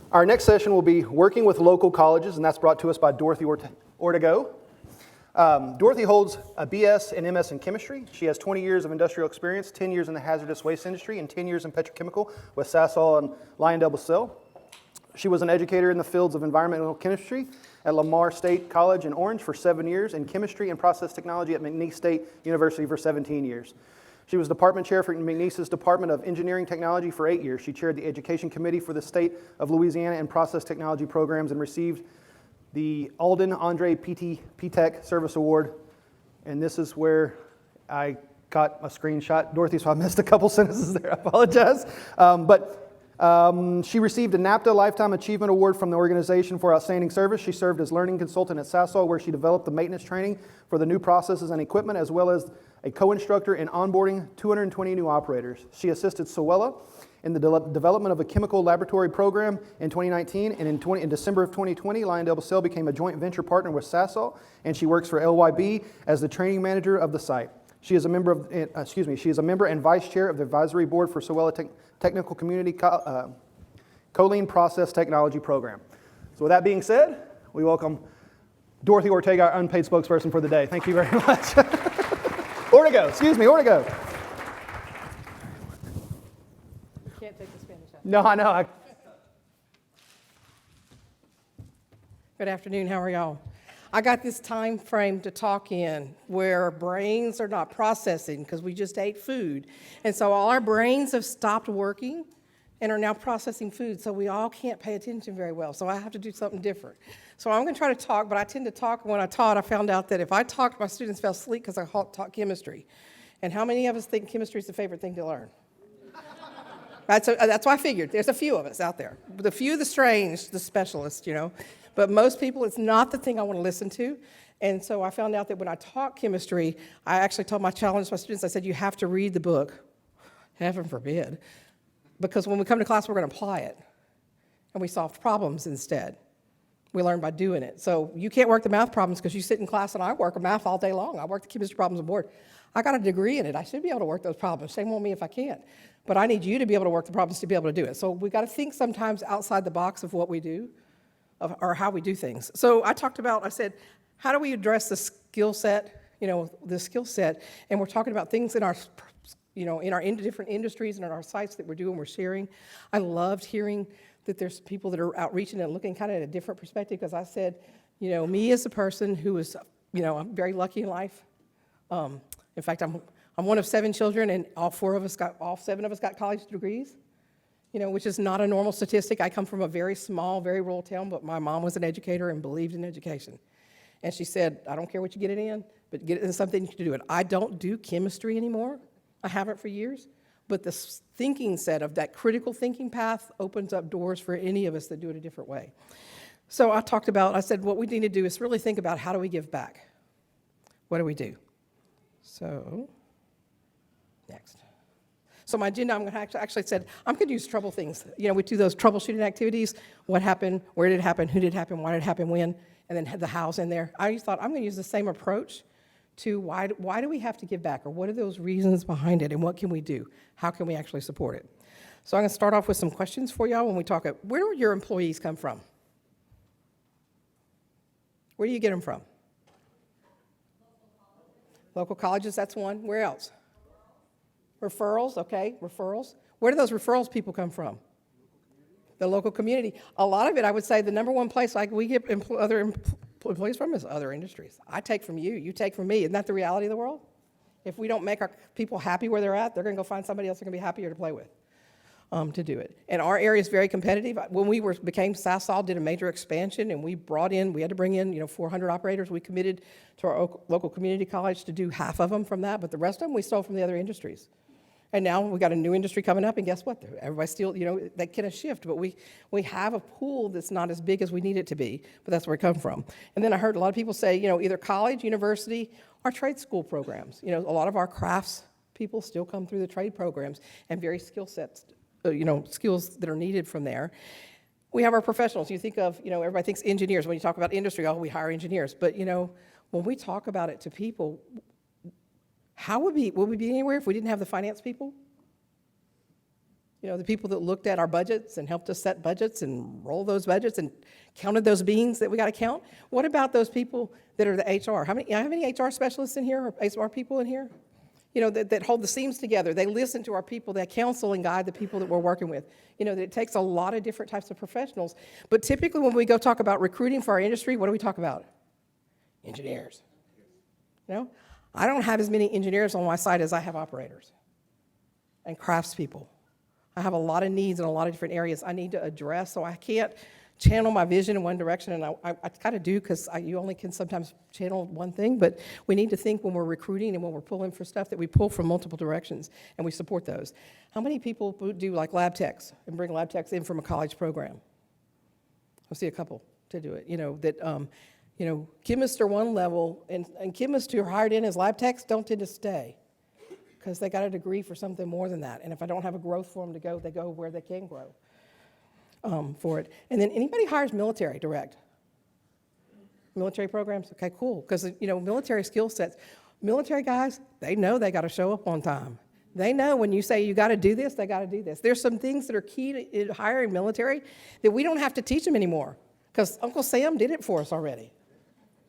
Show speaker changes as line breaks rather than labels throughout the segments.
Our next session will be working with local colleges, and that's brought to us by Dorothy Ortego. Dorothy holds a BS and MS in chemistry. She has 20 years of industrial experience, 10 years in the hazardous waste industry, and 10 years in petrochemical with Sasol and LyondellBasell. She was an educator in the fields of environmental chemistry at Lamar State College in Orange for 7 years, and chemistry and process technology at McNeese State University for 17 years. She was department chair for McNeese's Department of Engineering Technology for 8 years. She chaired the education committee for the state of Louisiana and process technology programs and received the Alden Andre P-Tech Service Award. And this is where I got a screenshot, Dorothy, so I missed a couple sentences there. I apologize. She received a NAPTA Lifetime Achievement Award from the organization for outstanding service. She served as learning consultant at Sasol, where she developed the maintenance training for the new processes and equipment, as well as a co-instructor in onboarding 220 new operators. She assisted Sowella in the development of a chemical laboratory program in 2019, and in December of 2020, LyondellBasell became a joint venture partner with Sasol, and she works for LYB as the training manager of the site. She is a member and vice chair of the advisory board for Sowella Technical Community Choline Process Technology Program. So with that being said, we welcome Dorothy Ortega, our unpaid spokesperson for the day. Thank you very much. Ortego.
You can't take the Spanish out.
No, I know.
Good afternoon, how are y'all? I got this time frame to talk in where our brains are not processing because we just ate food. And so all our brains have stopped working and are now processing food, so we all can't pay attention very well. So I have to do something different. So I'm going to try to talk, but I tend to talk. When I taught, I found out that if I talked, my students fell asleep because I taught chemistry. And how many of us think chemistry is the favorite thing to learn? That's why I figured. There's a few of us out there. The few, the strange, the specialists, you know. But most people, it's not the thing I want to listen to. And so I found out that when I taught chemistry, I actually told my students, I said, you have to read the book. Heaven forbid. Because when we come to class, we're going to apply it. And we solve problems instead. We learn by doing it. So you can't work the math problems because you sit in class and I work math all day long. I work the chemistry problems on board. I got a degree in it. I should be able to work those problems. Shame on me if I can't. But I need you to be able to work the problems to be able to do it. So we got to think sometimes outside the box of what we do or how we do things. So I said, how do we address the skill set, and we're talking about things in our different industries and in our sites that we're doing, we're sharing. I loved hearing that there's people that are outreaching and looking kind of at a different perspective, because I said, me as a person who is, I'm very lucky in life. In fact, I'm one of 7 children, and all 7 of us got college degrees, which is not a normal statistic. I come from a very small, very rural town, but my mom was an educator and believed in education. And she said, I don't care what you get it in, but get it in something you can do it. I don't do chemistry anymore. I haven't for years. But the thinking set of that critical thinking path opens up doors for any of us that do it a different way. So I said, what we need to do is really think about how do we give back? What do we do? So, next. So my agenda, I'm going to actually said, I'm going to use trouble things. We do those troubleshooting activities. What happened? Where did it happen? Who did it happen? Why did it happen? When? And then had the hows in there. I thought I'm going to use the same approach to why do we have to give back, or what are those reasons behind it, and what can we do? How can we actually support it? So I'm going to start off with some questions for y'all when we talk about where do your employees come from? Where do you get them from? Local colleges, that's one. Where else? Referrals, okay, referrals. Where do those referrals people come from? The local community. A lot of it, I would say, the number one place we get other employees from is other industries. I take from you, you take from me. Isn't that the reality of the world? If we don't make our people happy where they're at, they're going to go find somebody else they're going to be happier to play with to do it. And our area is very competitive. When we became Sasol, did a major expansion, and we had to bring in 400 operators. We committed to our local community college to do half of them from that, but the rest of them we stole from the other industries. And now we got a new industry coming up, and guess what? Everybody still, that can shift, but we have a pool that's not as big as we need it to be, but that's where it comes from. And then I heard a lot of people say, either college, university, or trade school programs. A lot of our crafts people still come through the trade programs and very skill sets, skills that are needed from there. We have our professionals. You think of, everybody thinks engineers. When you talk about industry, we hire engineers. But, when we talk about it to people, would we be anywhere if we didn't have the finance people? You know, the people that looked at our budgets and helped us set budgets and roll those budgets and counted those beans that we got to count. What about those people that are the HR? How many HR specialists in here or HR people in here? You know, that hold the seams together. They listen to our people. They counsel and guide the people that we're working with. You know, that it takes a lot of different types of professionals. But typically when we go talk about recruiting for our industry, what do we talk about? Engineers. You know, I don't have as many engineers on my side as I have operators and craftspeople. I have a lot of needs in a lot of different areas I need to address, so I can't channel my vision in one direction, and I kind of do because you only can sometimes channel one thing, but we need to think when we're recruiting and when we're pulling for stuff that we pull from multiple directions, and we support those. How many people do like lab techs and bring lab techs in from a college program? I see a couple to do it, you know, that, you know, chemists are one level, and chemists who are hired in as lab techs don't tend to stay, because they got a degree for something more than that. And if I don't have a growth for them to go, they go where they can grow for it. And then anybody hires military direct? Military programs? Okay, cool. Because, you know, military skill sets, military guys, they know they got to show up on time. They know when you say you got to do this, they got to do this. There's some things that are key to hiring military that we don't have to teach them anymore, because Uncle Sam did it for us already,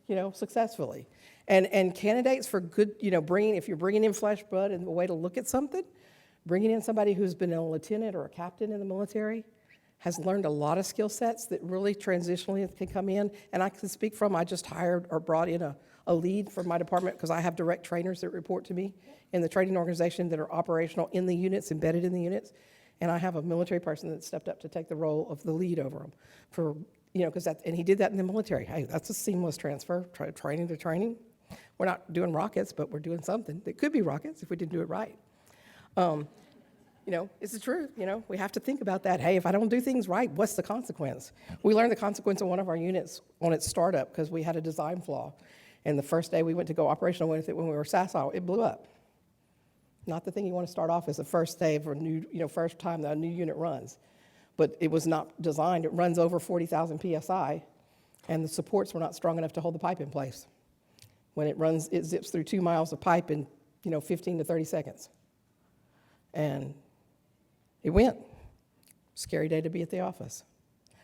you know, successfully. And candidates for good, you know, if you're bringing in flesh, blood, and a way to look at something, bringing in somebody who's been a lieutenant or a captain in the military has learned a lot of skill sets that really transitionally can come in. And I can speak from, I just hired or brought in a lead for my department, because I have direct trainers that report to me in the training organization that are operational in the units, embedded in the units. And I have a military person that stepped up to take the role of the lead over them for, you know, and he did that in the military. Hey, that's a seamless transfer, training to training. We're not doing rockets, but we're doing something that could be rockets if we didn't do it right. You know, it's the truth. You know, we have to think about that. Hey, if I don't do things right, what's the consequence? We learned the consequence of one of our units on its startup because we had a design flaw. And the first day we went to go operational with it when we were SASL, it blew up. Not the thing you want to start off as the first day for a new, you know, first time that a new unit runs. But it was not designed. It runs over 40,000 PSI, and the supports were not strong enough to hold the pipe in place. When it runs, it zips through 2 miles of pipe in, you know, 15 to 30 seconds. And it went. Scary day to be at the office.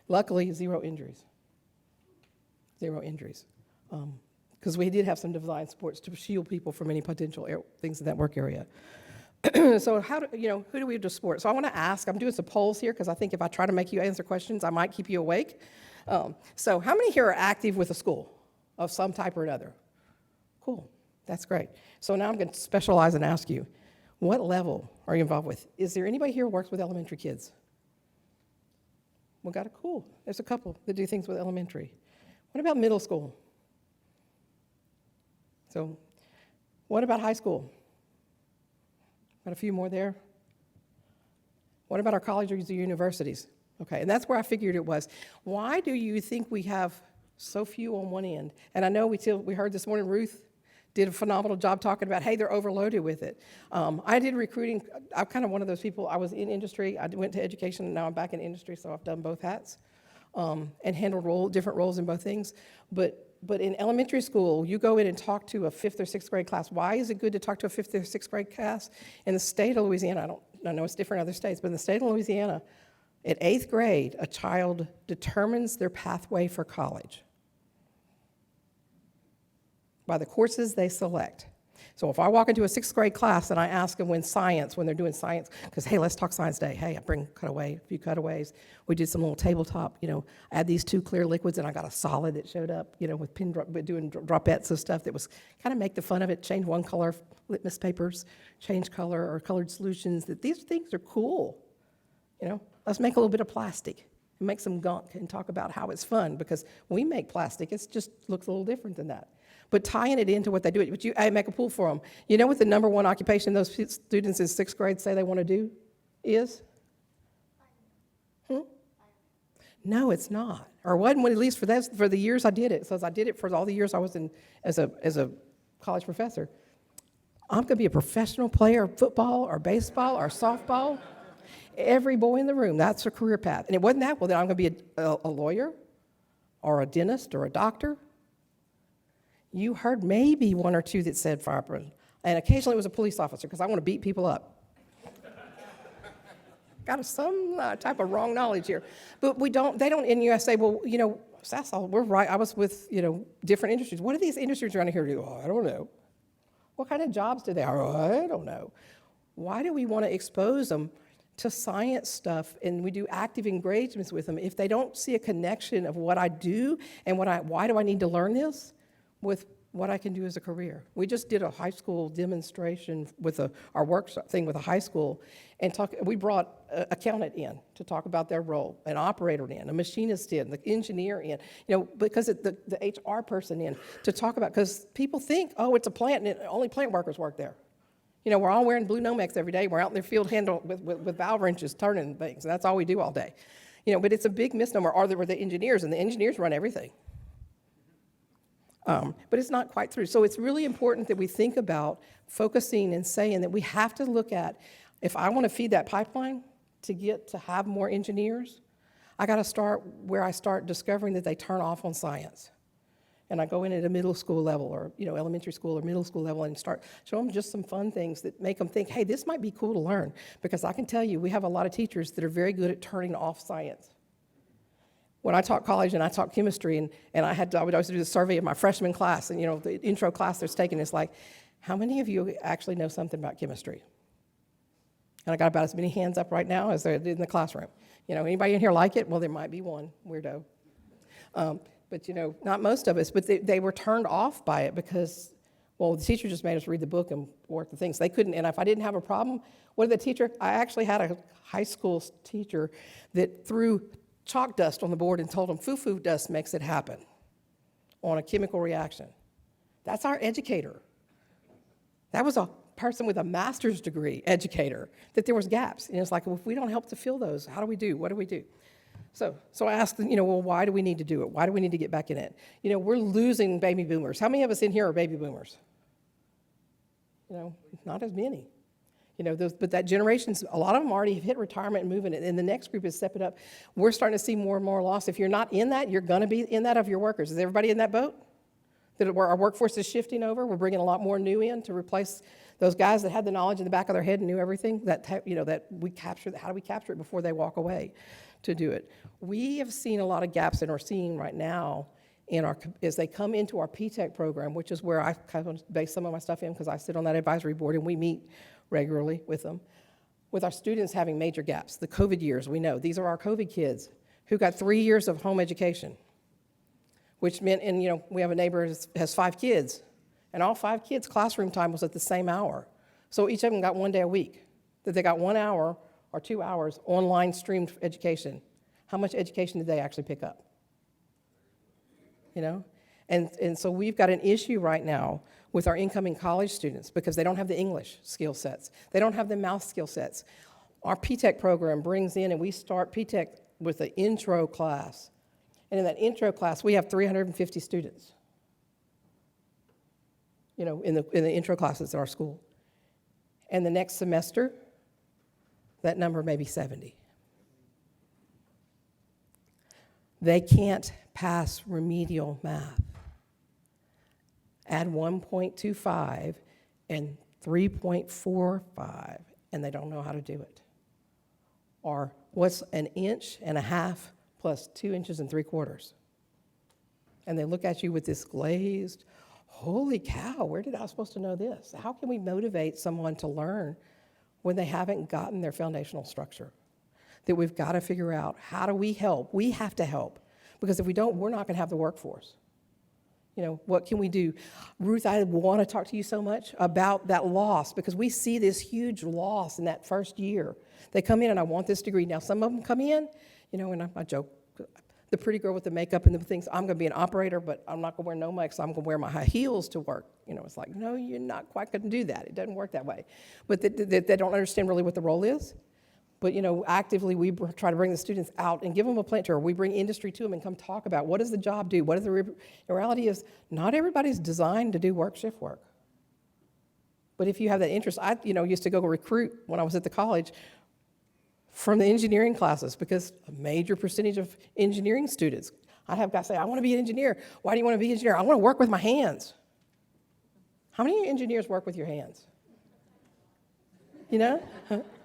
Luckily, 0 injuries. 0 injuries. Because we did have some design supports to shield people from any potential things in that work area. So who do we do support? So I want to ask, I'm doing some polls here because I think if I try to make you answer questions, I might keep you awake. So how many here are active with a school of some type or another? Cool, that's great. So now I'm going to specialize and ask you, what level are you involved with? Is there anybody here who works with elementary kids? Cool. There's a couple that do things with elementary. What about middle school? So what about high school? Got a few more there. What about our colleges or universities? Okay, and that's where I figured it was. Why do you think we have so few on one end? And I know we heard this morning Ruth did a phenomenal job talking about, hey, they're overloaded with it. I did recruiting. I'm kind of one of those people. I was in industry. I went to education, and now I'm back in industry, so I've done both hats and handled different roles in both things. But in elementary school, you go in and talk to a 5th or 6th grade class. Why is it good to talk to a 5th or 6th grade class? In the state of Louisiana, I know it's different in other states, but in the state of Louisiana, at 8th grade, a child determines their pathway for college by the courses they select. So if I walk into a 6th grade class and I ask them when they're doing science, because, hey, let's talk science day. Hey, I bring a few cutaways. We did some little tabletop, add these 2 clear liquids, and I got a solid that showed up, with doing dropettes of stuff that was kind of make the fun of it, change one color, litmus papers, change color, or colored solutions, that these things are cool. Let's make a little bit of plastic and make some gunk and talk about how it's fun, because when we make plastic, it just looks a little different than that. But tying it into what they do, I make a pool for them. You know what the number one occupation those students in 6th grade say they want to do is? No, it's not. Or wasn't, at least for the years I did it. So I did it for all the years I was in as a college professor. I'm going to be a professional player of football or baseball or softball. Every boy in the room, that's a career path. And it wasn't that, well, then I'm going to be a lawyer or a dentist or a doctor. You heard maybe 1 or 2 that said fireman. And occasionally it was a police officer, because I want to beat people up. got some type of wrong knowledge here. But they don't, and you say, well, Sassal, we're right. I was with, different industries. What do these industries around here do? Oh, I don't know. What kind of jobs do they have? Oh, I don't know. Why do we want to expose them to science stuff and we do active engagements with them if they don't see a connection of what I do and why do I need to learn this with what I can do as a career? We just did a high school demonstration with our workshop thing with a high school, and we brought an accountant in to talk about their role, an operator in, a machinist in, the engineer in, because the HR person in to talk about, because people think, oh, it's a plant and only plant workers work there. We're all wearing blue Nomex every day. We're out in their field handle with valve wrenches turning things. That's all we do all day. But it's a big misnomer. Or there were the engineers, and the engineers run everything. But it's not quite through. So it's really important that we think about focusing and saying that we have to look at, if I want to feed that pipeline to get to have more engineers, I got to start where I start discovering that they turn off on science. And I go in at a middle school level or, elementary school or middle school level and start show them just some fun things that make them think, hey, this might be cool to learn. Because I can tell you, we have a lot of teachers that are very good at turning off science. When I taught college and I taught chemistry, and I would always do the survey of my freshman class, and the intro class they're taking is like, how many of you actually know something about chemistry? And I got about as many hands up right now as there did in the classroom. Anybody in here like it? Well, there might be one weirdo. But, not most of us, but they were turned off by it because, well, the teacher just made us read the book and work the things. They couldn't, and if I didn't have a problem, what did the teacher, I actually had a high school teacher that threw chalk dust on the board and told them foo-foo dust makes it happen on a chemical reaction. That's our educator. That was a person with a master's degree educator, that there was gaps. And it's like, well, if we don't help to fill those, how do we do? What do we do? So I asked them, well, why do we need to do it? Why do we need to get back in it? We're losing baby boomers. How many of us in here are baby boomers? Not as many. But that generation's, a lot of them already have hit retirement and moving, and the next group is stepping up. We're starting to see more and more loss. If you're not in that, you're going to be in that of your workers. Is everybody in that boat? That our workforce is shifting over. We're bringing a lot more new in to replace those guys that had the knowledge in the back of their head and knew everything. That we capture. How do we capture it before they walk away to do it? We have seen a lot of gaps and are seeing right now as they come into our P-TECH program, which is where I kind of base some of my stuff in because I sit on that advisory board and we meet regularly with them. With our students having major gaps, the COVID years, we know these are our COVID kids who got 3 years of home education, which meant, and we have a neighbor who has 5 kids, and all 5 kids' classroom time was at the same hour. So each of them got 1 day a week, that they got 1 hour or 2 hours online streamed education. How much education did they actually pick up? And so we've got an issue right now with our incoming college students because they don't have the English skill sets. They don't have the math skill sets. Our P-TECH program brings in, and we start P-TECH with an intro class. And in that intro class, we have 350 students, in the intro classes at our school. And the next semester, that number may be 70. They can't pass remedial math. Add 1.25 and 3.45, and they don't know how to do it. Or what's 1.5 inches plus 2 3/4 inches? And they look at you with this glazed, holy cow, where did I supposed to know this? How can we motivate someone to learn when they haven't gotten their foundational structure? That we've got to figure out, how do we help? We have to help, because if we don't, we're not going to have the workforce. What can we do? Ruth, I want to talk to you so much about that loss, because we see this huge loss in that first year. They come in and I want this degree. Now, some of them come in, and I joke, the pretty girl with the makeup and the things, I'm going to be an operator, but I'm not going to wear Nomex, I'm going to wear my high heels to work. It's like, no, you're not quite going to do that. It doesn't work that way. But they don't understand really what the role is. But, actively we try to bring the students out and give them a plant tour. We bring industry to them and come talk about, what does the job do? What is the reality is, not everybody's designed to do shift work. But if you have that interest, I, used to go recruit when I was at the college from the engineering classes, because a major percentage of engineering students, I have guys say, I want to be an engineer. Why do you want to be an engineer? I want to work with my hands. How many engineers work with your hands?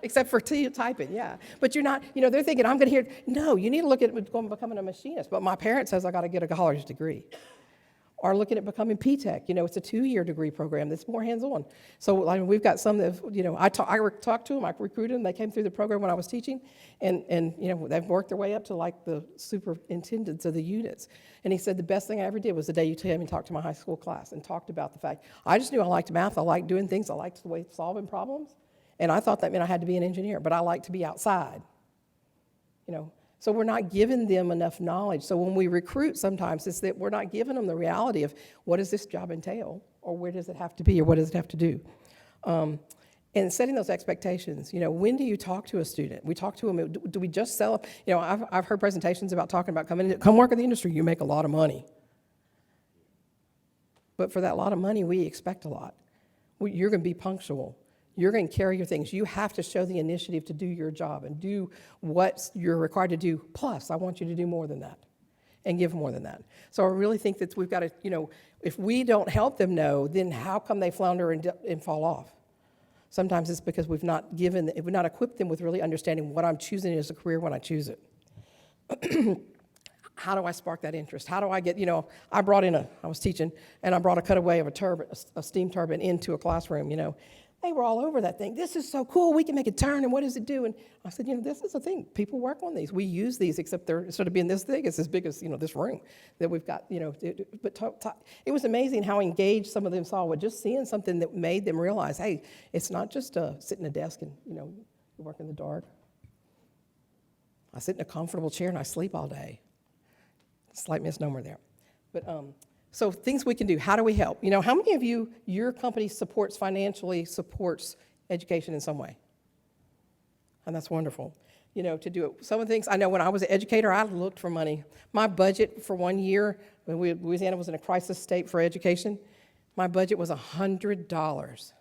Except for typing, yeah. But you're not, they're thinking, I'm going to hear, no, you need to look at becoming a machinist. But my parent says I got to get a college degree. Or looking at becoming P-Tech. It's a 2-year degree program that's more hands-on. So we've got some that, I talked to them, I recruited them, they came through the program when I was teaching, and they've worked their way up to like the superintendents of the units. And he said the best thing I ever did was the day you came and talked to my high school class and talked about the fact, I just knew I liked math, I liked doing things, I liked the way of solving problems, and I thought that meant I had to be an engineer, but I like to be outside, So we're not giving them enough knowledge. So when we recruit, sometimes it's that we're not giving them the reality of what does this job entail, or where does it have to be, or what does it have to do. And setting those expectations. When do you talk to a student? We talk to them. Do we just sell? I've heard presentations about talking about come work in the industry. You make a lot of money. But for that lot of money, we expect a lot. You're going to be punctual. You're going to carry your things. You have to show the initiative to do your job and do what you're required to do. Plus, I want you to do more than that and give more than that. So I really think that we've got to, if we don't help them know, then how come they flounder and fall off? Sometimes it's because we've not equipped them with really understanding what I'm choosing as a career when I choose it. How do I spark that interest? How do I get, I was teaching, and I brought a cutaway of a steam turbine into a classroom, They were all over that thing. This is so cool. We can make it turn, and what does it do? And I said, this is the thing. People work on these. We use these, except they're instead of being this big, it's as big as, this room that we've got, But it was amazing how engaged some of them saw with just seeing something that made them realize, hey, it's not just sit in a desk and, work in the dark. I sit in a comfortable chair and I sleep all day. Slight misnomer there. But so things we can do. How do we help? How many of your company financially supports education in some way? And that's wonderful, to do it. Some of the things, I know when I was an educator, I looked for money. My budget for 1 year, when Louisiana was in a crisis state for education, my budget was $100.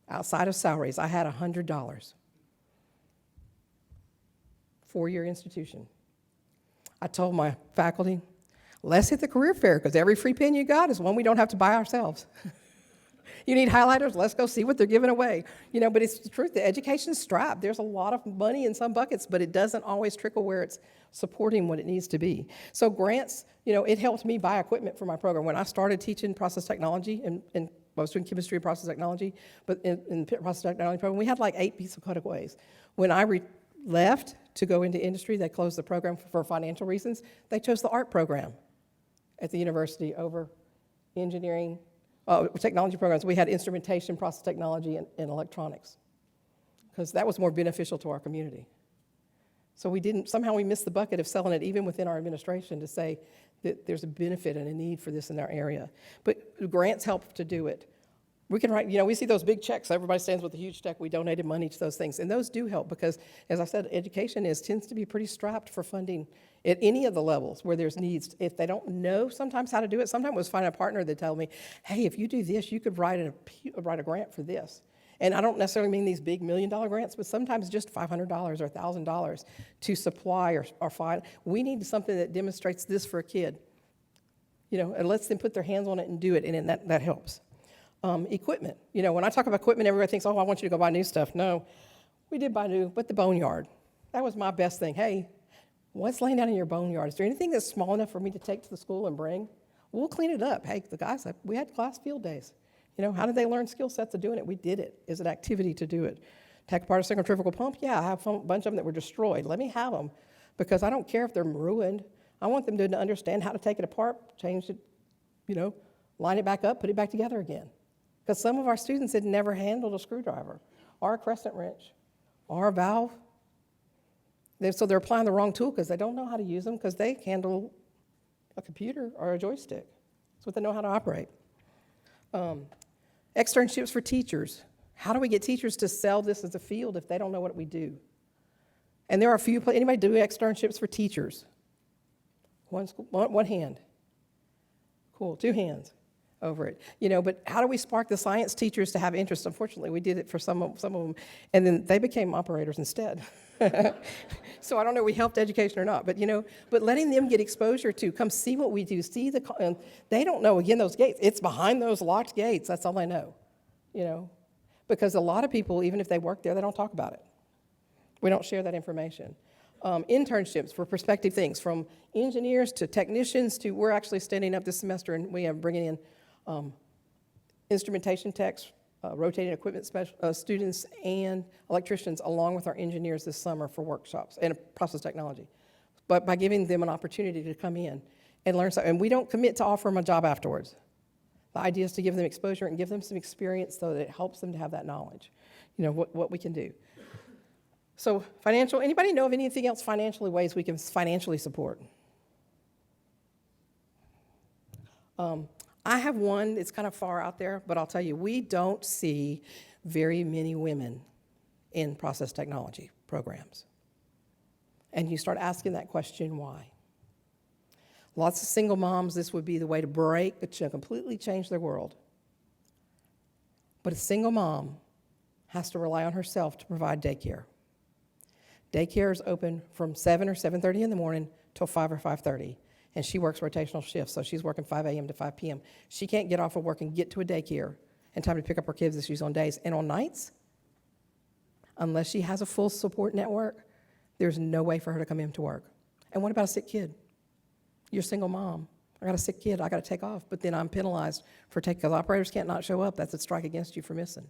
Outside of salaries, I had $100. 4-year institution. I told my faculty, let's hit the career fair, because every free pen you got is one we don't have to buy ourselves. You need highlighters? Let's go see what they're giving away. But it's the truth. The education's strapped. There's a lot of money in some buckets, but it doesn't always trickle where it's supporting what it needs to be. So grants, it helped me buy equipment for my program. When I started teaching process technology, and I was doing chemistry and process technology, but in the process technology program, we had like 8 pieces of cutaways. When I left to go into industry, they closed the program for financial reasons. They chose the art program at the university over engineering, technology programs. We had instrumentation, process technology, and electronics, because that was more beneficial to our community. So somehow we missed the bucket of selling it even within our administration to say that there's a benefit and a need for this in our area. But grants help to do it. We can write, we see those big checks. Everybody stands with a huge check. We donated money to those things. And those do help because, as I said, education tends to be pretty strapped for funding at any of the levels where there's needs. If they don't know sometimes how to do it, sometimes it was find a partner that tell me, hey, if you do this, you could write a grant for this. And I don't necessarily mean these big $1 million grants, but sometimes just $500 or $1,000 to supply or find. We need something that demonstrates this for a kid, and lets them put their hands on it and do it, and that helps. Equipment. When I talk about equipment, everybody thinks, oh, I want you to go buy new stuff. No, we did buy new, but the boneyard. That was my best thing. Hey, what's laying down in your boneyard? Is there anything that's small enough for me to take to the school and bring? We'll clean it up. Hey, the guys, we had class field days. How did they learn skill sets of doing it? We did it. It's an activity to do it. Take apart a centrifugal pump? Yeah, I have a bunch of them that were destroyed. Let me have them, because I don't care if they're ruined. I want them to understand how to take it apart, change it, line it back up, put it back together again. Because some of our students had never handled a screwdriver or a crescent wrench or a valve. So they're applying the wrong tool because they don't know how to use them, because they handle a computer or a joystick. That's what they know how to operate. Externships for teachers. How do we get teachers to sell this as a field if they don't know what we do? And there are a few, anybody do externships for teachers? One hand. Cool, 2 hands over it. But how do we spark the science teachers to have interest? Unfortunately, we did it for some of them, and then they became operators instead. So I don't know if we helped education or not, but letting them get exposure to come see what we do, they don't know, again, those gates. It's behind those locked gates. That's all they know, Because a lot of people, even if they work there, they don't talk about it. We don't share that information. Internships for prospective things, from engineers to technicians to, we're actually standing up this semester and we are bringing in instrumentation techs, rotating equipment students, and electricians along with our engineers this summer for workshops and process technology. But by giving them an opportunity to come in and learn something. And we don't commit to offer them a job afterwards. The idea is to give them exposure and give them some experience so that it helps them to have that knowledge, what we can do. So financial, anybody know of anything else financially, ways we can financially support? I have one, it's kind of far out there, but I'll tell you, we don't see very many women in process technology programs. And you start asking that question, why? Lots of single moms, this would be the way to completely change their world. But a single mom has to rely on herself to provide daycare. Daycare is open from 7 or 7:30 in the morning till 5 or 5:30, and she works rotational shifts, so she's working 5 a.m. to 5 p.m. She can't get off of work and get to a daycare in time to pick up her kids if she's on days. And on nights, unless she has a full support network, there's no way for her to come in to work. And what about a sick kid? You're a single mom. I got a sick kid, I got to take off, but then I'm penalized for taking, because operators can't not show up. That's a strike against you for missing.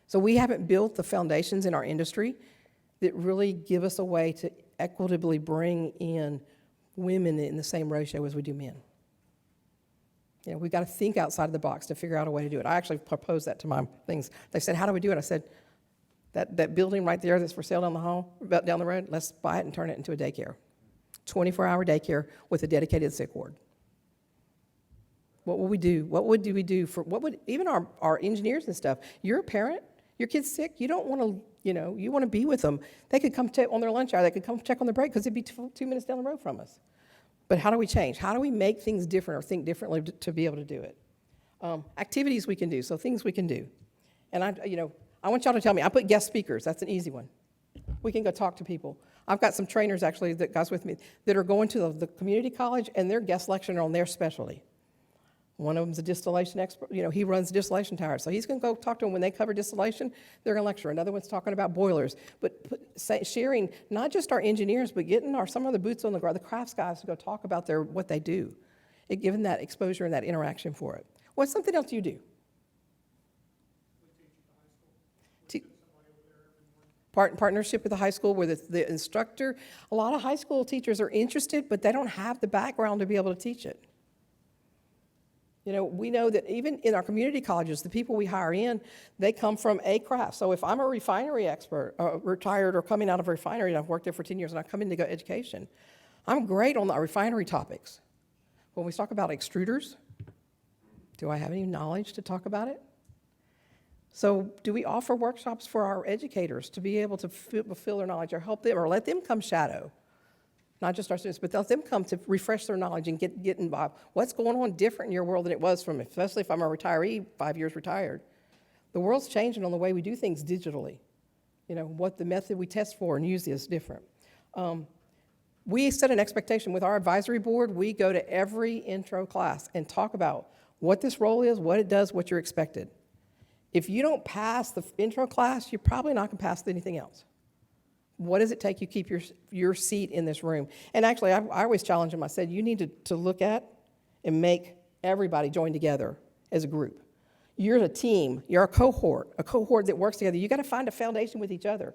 So we haven't built the foundations in our industry that really give us a way to equitably bring in women in the same ratio as we do men. We've got to think outside of the box to figure out a way to do it. I actually proposed that to my things. They said, how do we do it? I said, that building right there that's for sale down the road, let's buy it and turn it into a daycare. 24-hour daycare with a dedicated sick ward. What would we do? What would we do for, even our engineers and stuff, you're a parent, your kid's sick, you don't want to, you want to be with them. They could come on their lunch hour, they could come check on the break because it'd be 2 minutes down the road from us. But how do we change? How do we make things different or think differently to be able to do it? Activities we can do, so things we can do. And I want y'all to tell me, I put guest speakers, that's an easy one. We can go talk to people. I've got some trainers actually, that guys with me, that are going to the community college and they're guest lecturing on their specialty. One of them's a distillation expert, he runs distillation towers. So he's gonna go talk to them when they cover distillation, they're gonna lecture. Another one's talking about boilers. But sharing not just our engineers, but getting some of the boots on the ground, the crafts guys to go talk about what they do. Giving that exposure and that interaction for it. What's something else you do? Partnership with the high school where the instructor, a lot of high school teachers are interested, but they don't have the background to be able to teach it. We know that even in our community colleges, the people we hire in, they come from a craft. So if I'm a refinery expert, retired or coming out of a refinery, and I've worked there for 10 years, and I come into education, I'm great on the refinery topics. When we talk about extruders, do I have any knowledge to talk about it? So do we offer workshops for our educators to be able to fulfill their knowledge or help them or let them come shadow? Not just our students, but let them come to refresh their knowledge and get involved. What's going on different in your world than it was from, especially if I'm a retiree, 5 years retired. The world's changing on the way we do things digitally. What the method we test for and use is different. We set an expectation with our advisory board. We go to every intro class and talk about what this role is, what it does, what you're expected. If you don't pass the intro class, you're probably not going to pass anything else. What does it take you keep your seat in this room? And actually, I always challenge them. I said, you need to look at and make everybody join together as a group. You're a team. You're a cohort that works together. You got to find a foundation with each other.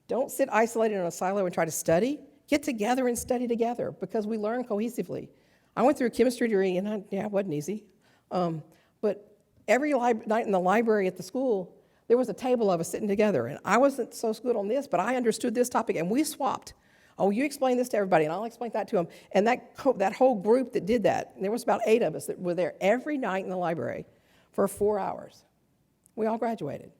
Don't sit isolated in a silo and try to study. Get together and study together because we learn cohesively. I went through a chemistry degree, and it wasn't easy. But every night in the library at the school, there was a table of us sitting together, and I wasn't so good on this, but I understood this topic, and we swapped. Oh, you explain this to everybody, and I'll explain that to them. And that whole group that did that, and there was about 8 of us that were there every night in the library for 4 hours. We all graduated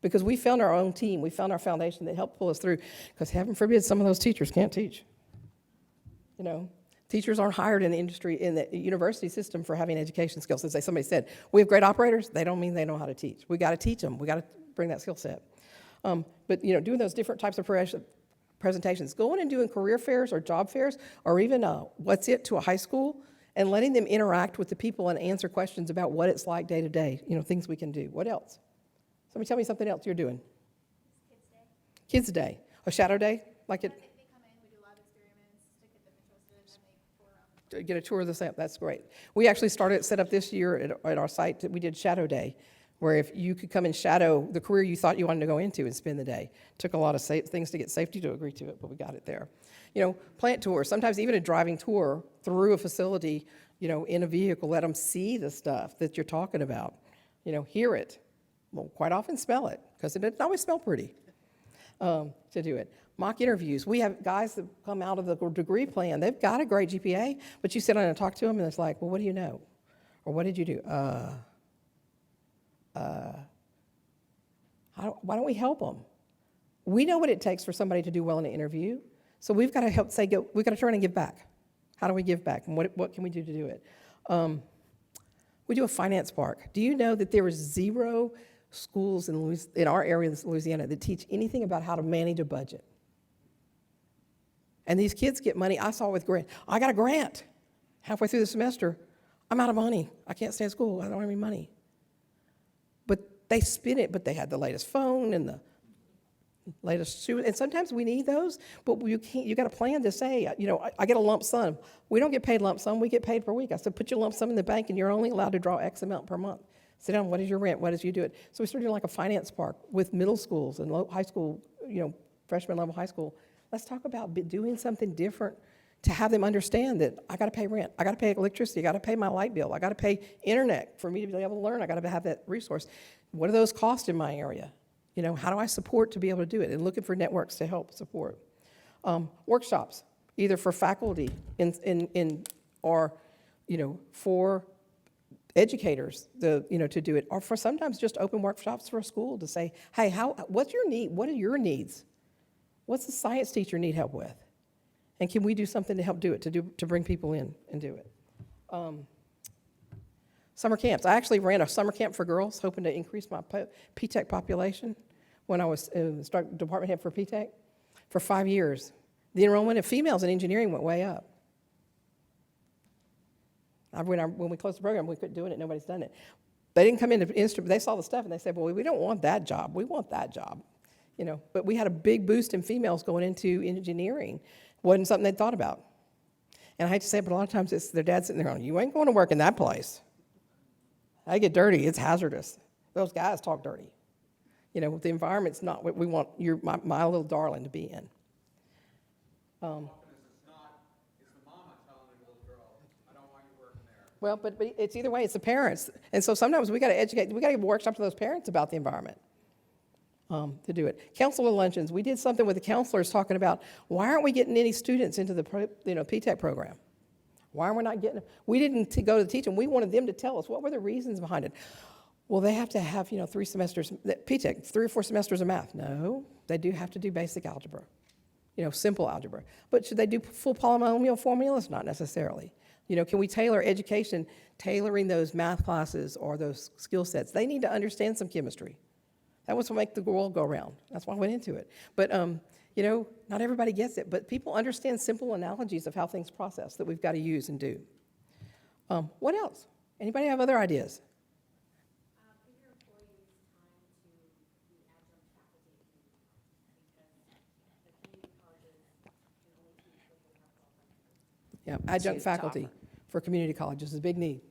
because we found our own team. We found our foundation that helped pull us through because heaven forbid some of those teachers can't teach. Teachers aren't hired in the industry, in the university system for having education skills. As somebody said, we have great operators. They don't mean they know how to teach. We got to teach them. We got to bring that skill set. But doing those different types of presentations, going and doing career fairs or job fairs, or even what's it to a high school, and letting them interact with the people and answer questions about what it's like day to day. Things we can do. What else? Somebody tell me something else you're doing. Kids Day. A shadow day? Like it?
They come in, we do lab experiments to get them interested, and then they tour around.
To get a tour of the site. That's great. We actually started set up this year at our site. We did Shadow Day, where if you could come and shadow the career you thought you wanted to go into and spend the day. Took a lot of things to get safety to agree to it, but we got it there. You know, plant tours, sometimes even a driving tour through a facility, you know, in a vehicle, let them see the stuff that you're talking about. You know, hear it. Well, quite often smell it, because it doesn't always smell pretty to do it. Mock interviews. We have guys that come out of the degree plan. They've got a great GPA, but you sit down and talk to them, and it's like, well, what do you know? Or what did you do? Why don't we help them? We know what it takes for somebody to do well in an interview, so we've got to help we've got to turn and give back. How do we give back, and what can we do to do it? We do a finance park. Do you know that there is 0 schools in our area of Louisiana that teach anything about how to manage a budget? And these kids get money. I saw with grant. I got a grant halfway through the semester. I'm out of money. I can't stay in school. I don't have any money. But they spend it, but they had the latest phone and the latest shoe. And sometimes we need those, but you got to plan to say, you know, I get a lump sum. We don't get paid lump sum. We get paid per week. I said, put your lump sum in the bank, and you're only allowed to draw X amount per month. Sit down, what is your rent? What did you do it? So we started doing like a finance park with middle schools and high school, you know, freshman level high school. Let's talk about doing something different to have them understand that I got to pay rent, I got to pay electricity, I got to pay my light bill, I got to pay internet for me to be able to learn, I got to have that resource. What do those cost in my area? You know, how do I support to be able to do it? And looking for networks to help support. Workshops, either for faculty or, you know, for educators, to do it, or for sometimes just open workshops for a school to say, hey, what's your need? What are your needs? What's the science teacher need help with? And can we do something to help do it, to bring people in and do it? Summer camps. I actually ran a summer camp for girls, hoping to increase my P-TECH population when I was department head for P-TECH for 5 years. The enrollment of females in engineering went way up. When we closed the program, we quit doing it. Nobody's done it. They didn't come into instrument. They saw the stuff and they said, well, we don't want that job. We want that job. You know, but we had a big boost in females going into engineering. Wasn't something they'd thought about. And I hate to say it, but a lot of times it's their dad sitting there going, you ain't going to work in that place. I get dirty. It's hazardous. Those guys talk dirty. You know, the environment's not what we want my little darling to be in. Well, but it's either way. It's the parents. And so sometimes we got to educate. We got to give workshops to those parents about the environment to do it. Counselor luncheons. We did something with the counselors talking about why aren't we getting any students into the P-TECH program? Why are we not getting them? We didn't go to teach them. We wanted them to tell us what were the reasons behind it. Well, they have to have 3 semesters, P-TECH, 3 or 4 semesters of math. No, they do have to do basic algebra, simple algebra. But should they do full polynomial formulas? Not necessarily. Can we tailor education, tailoring those math classes or those skill sets? They need to understand some chemistry. That was what makes the world go round. That's why I went into it. But, not everybody gets it, but people understand simple analogies of how things process that we've got to use and do. What else? Anybody have other ideas?
Give your employees time to be adjunct faculty because the community colleges can only teach what they have qualified.
Yeah, adjunct faculty for community colleges is a big need.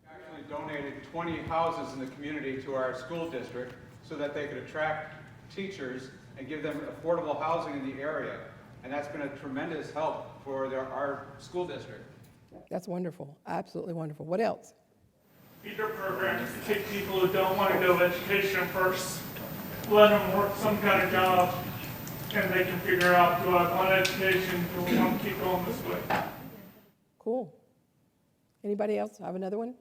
Actually donated 20 houses in the community to our school district so that they could attract teachers and give them affordable housing in the area. And that's been a tremendous help for our school district.
That's wonderful, absolutely wonderful. What else?
Feeder programs to take people who don't want to go education first, let them work some kind of job, and they can figure out, do I want education, do I want to keep going this way?
Cool. Anybody else have another one?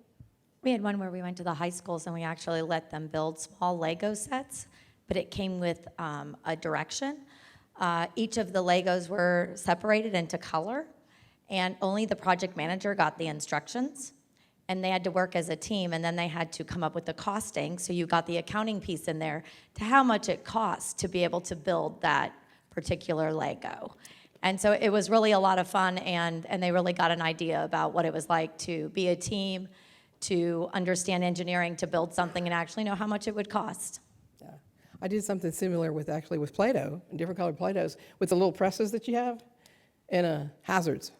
We had one where we went to the high schools and we actually let them build small Lego sets, but it came with a direction. Each of the Legos were separated into color, and only the project manager got the instructions. And they had to work as a team, and then they had to come up with the costing, so you got the accounting piece in there to how much it costs to be able to build that particular Lego. And so it was really a lot of fun, and they really got an idea about what it was like to be a team, to understand engineering, to build something and actually know how much it would cost.
Yeah. I did something similar with Play-Doh, different colored Play-Dohs, with the little presses that you have, and hazards.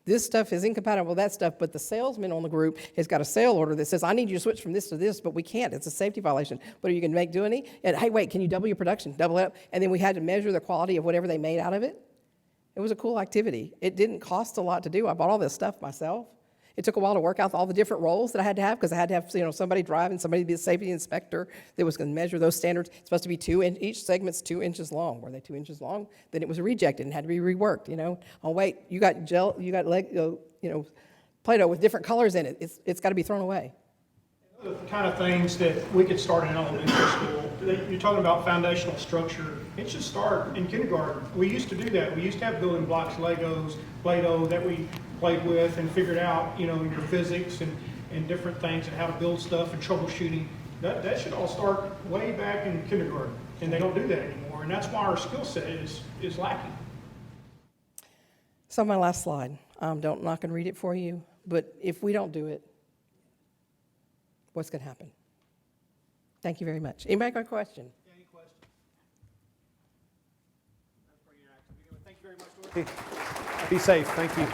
This stuff is incompatible with that stuff, but the salesman on the group has got a sale order that says, I need you to switch from this to this, but we can't. It's a safety violation. But are you going to do any? And hey, wait, can you double your production? Double it up. And then we had to measure the quality of whatever they made out of it. It was a cool activity. It didn't cost a lot to do. I bought all this stuff myself. It took a while to work out all the different roles that I had to have, because I had to have somebody driving, somebody to be a safety inspector that was going to measure those standards. It's supposed to be each segment's 2 inches long. Were they 2 inches long? Then it was rejected and had to be reworked. Oh wait, you got gel, you got Play-Doh with different colors in it. It's got to be thrown away.
The kind of things that we could start in elementary school, you're talking about foundational structure, it should start in kindergarten. We used to do that. We used to have building blocks, Legos, Play-Doh that we played with and figured out, your physics and different things and how to build stuff and troubleshooting. That should all start way back in kindergarten, and they don't do that anymore, and that's why our skill set is lacking.
So my last slide, I'm not going to read it for you, but if we don't do it, what's going to happen? Thank you very much. Anybody got a question?
Any questions? That's pretty interactive. Thank you very much, Dorothy. Be safe. Thank you.